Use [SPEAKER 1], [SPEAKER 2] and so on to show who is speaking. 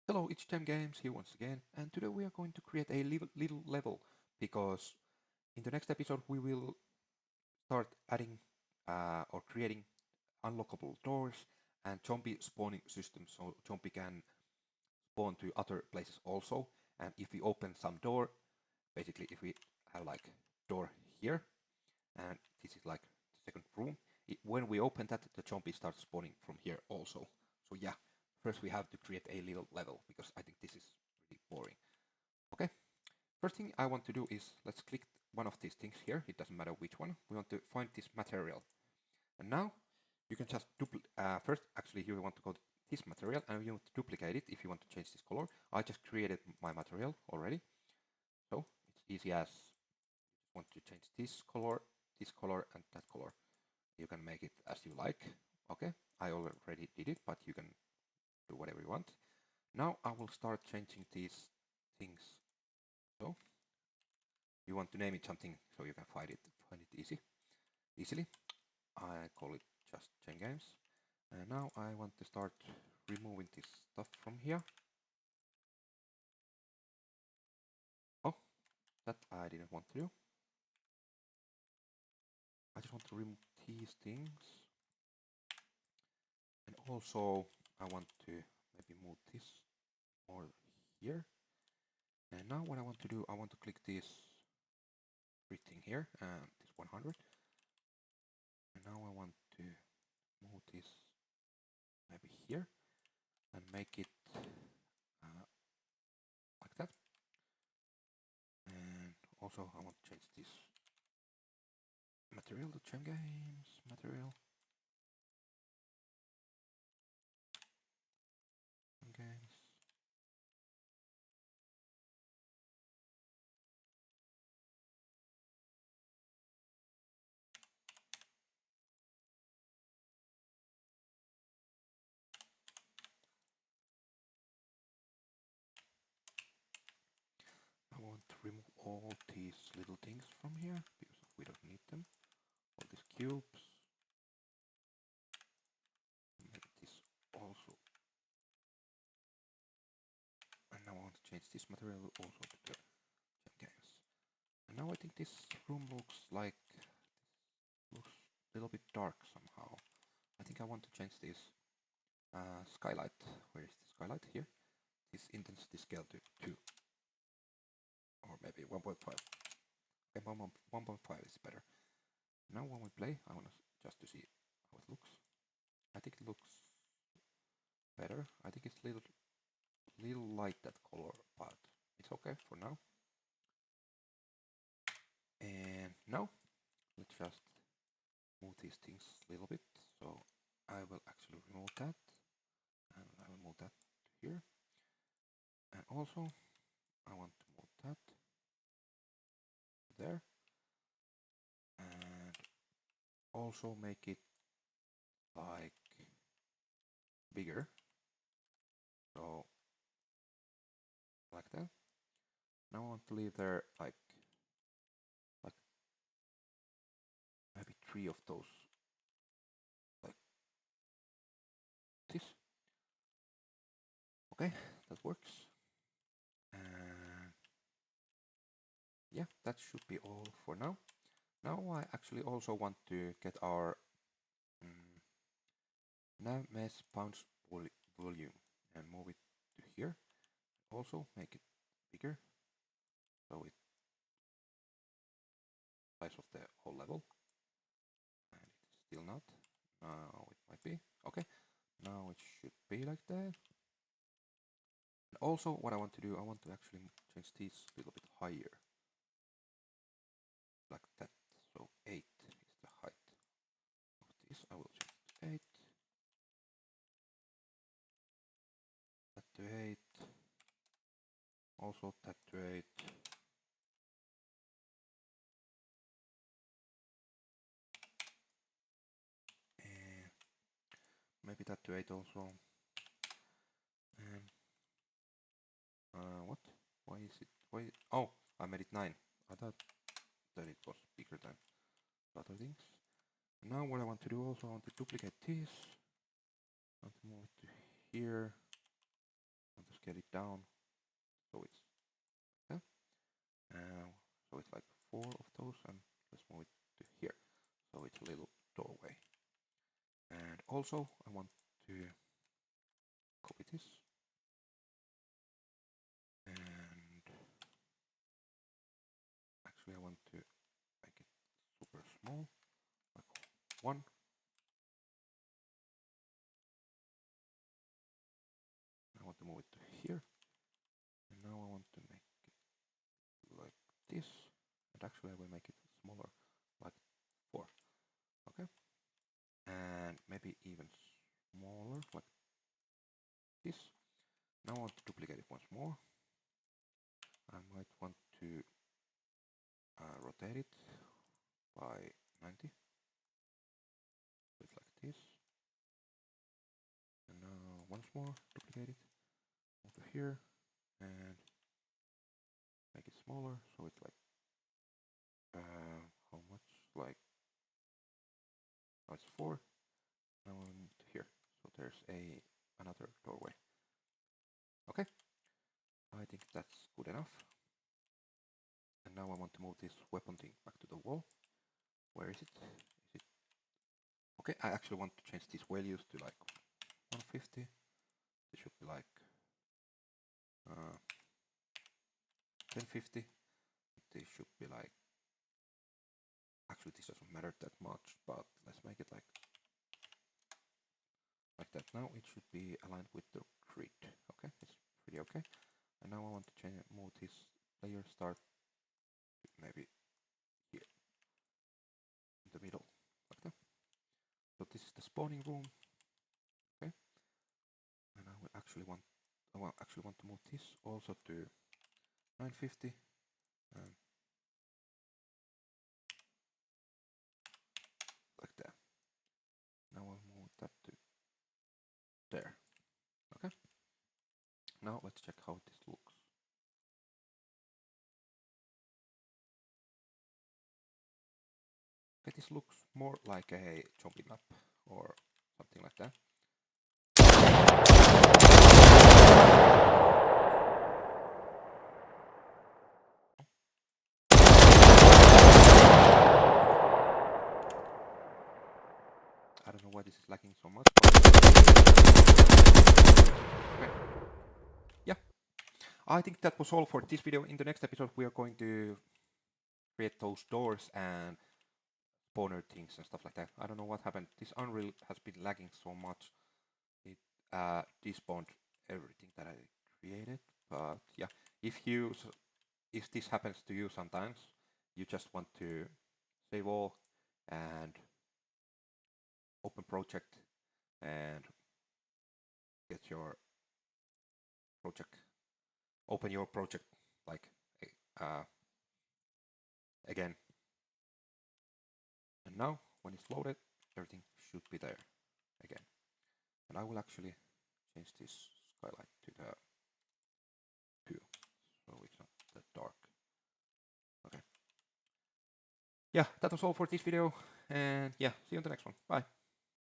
[SPEAKER 1] Hello, it's Jam Games here once again, and today we are going to create a little level because in the next episode we will start adding or creating unlockable doors and zombie spawning systems so zombie can spawn to other places also. And if we open some door, basically if we have like door here and this is like the second room, when we open that the zombie starts spawning from here also. So yeah, first we have to create a little level because I think this is pretty boring. Okay, first thing I want to do is let's click one of these things here. It doesn't matter which one. We want to find this material. And now you can just first actually you want to go to this material and you want to duplicate it if you want to change this color. I just created my material already. So it's easy as you just want to change this color, and that color. You can make it as you like. Okay, I already did it, but you can do whatever you want. Now I will start changing these things. So you want to name it something so you can find it easily. I call it just Chain Games. And now I want to start removing this stuff from here. Oh, that I didn't want to do. I just want to remove these things. And also I want to maybe move this more here. And now what I want to do, I want to click this thing here, this 100. And now I want to move this maybe here and make it like that. And also I want to change this material to Chain Games material. Games. I want to remove all these little things from here because we don't need them. All these cubes. Make this also. And now I want to change this material also to the Chain Games. And now I think this room looks like looks a little bit dark somehow. I think I want to change this skylight. Where is the skylight? Here. This intensity scale to 2. Or maybe 1.5. Okay, 1.5 is better. Now when we play, I want to just to see how it looks. I think it looks better. I think it's little light that color, but it's okay for now. And now let's just move these things a little bit. So I will actually remove that, and I will move that to here. And also I want to move that there, and also make it like bigger. So like that. Now I want to leave there like maybe 3 of those like this. Okay, that works. And yeah, that should be all for now. Now I actually also want to get our nav mesh bounce volume and move it to here. Also make it bigger so it size of the whole level. And it's still not. Now it might be. Okay, now it should be like that. And also what I want to do, I want to actually change this a little bit higher. Like that. So 8 is the height of this. I will change to 8. That to 8. Also that to 8. And maybe that to 8 also. And what? Why is it? Why? Oh, I made it 9. I thought that it was bigger than other things. Now what I want to do also, I want to duplicate this. I want to move it to here. I want to get it down so it's okay. So it's like 4 of those, and let's move it to here. So it's a little doorway. And also I want to copy this. And actually I want to make it super small, like 1. I want to move it to here. And now I want to make it like this. And actually I will make it smaller, like 4. Okay. And maybe even smaller, like this. Now I want to duplicate it once more. I might want to rotate it by 90. So it's like this. And now once more, duplicate it over here and make it smaller. So it's like how much? Like now it's 4. Now I'm to here. So there's another doorway. Okay, I think that's good enough. And now I want to move this weapon thing back to the wall. Where is it? Is it? Okay, I actually want to change these values to like 150. It should be like 1050. This should be like, actually this doesn't matter that much, but let's make it like that. Now it should be aligned with the grid. Okay, it's pretty okay. And now I want to change, move this player start maybe here in the middle, like that. So this is the spawning room. Okay, and I will actually want to move this also to 950. Like that. Now I'll move that to there. Okay. Now let's check how this looks. Okay, this looks more like a zombie map or something like that. I don't know why this is lagging so much. Okay. Yeah. I think that was all for this video. In the next episode we are going to create those doors and spawner things and stuff like that. I don't know what happened. This Unreal has been lagging so much. It despawned everything that I created. But yeah, if this happens to you sometimes, you just want to save all and open project and get your project, open your project like again. And now when it's loaded, everything should be there again. And I will actually change this skylight to the 2, so it's not that dark. Okay. Yeah, that was all for this video, and yeah, see you in the next one. Bye.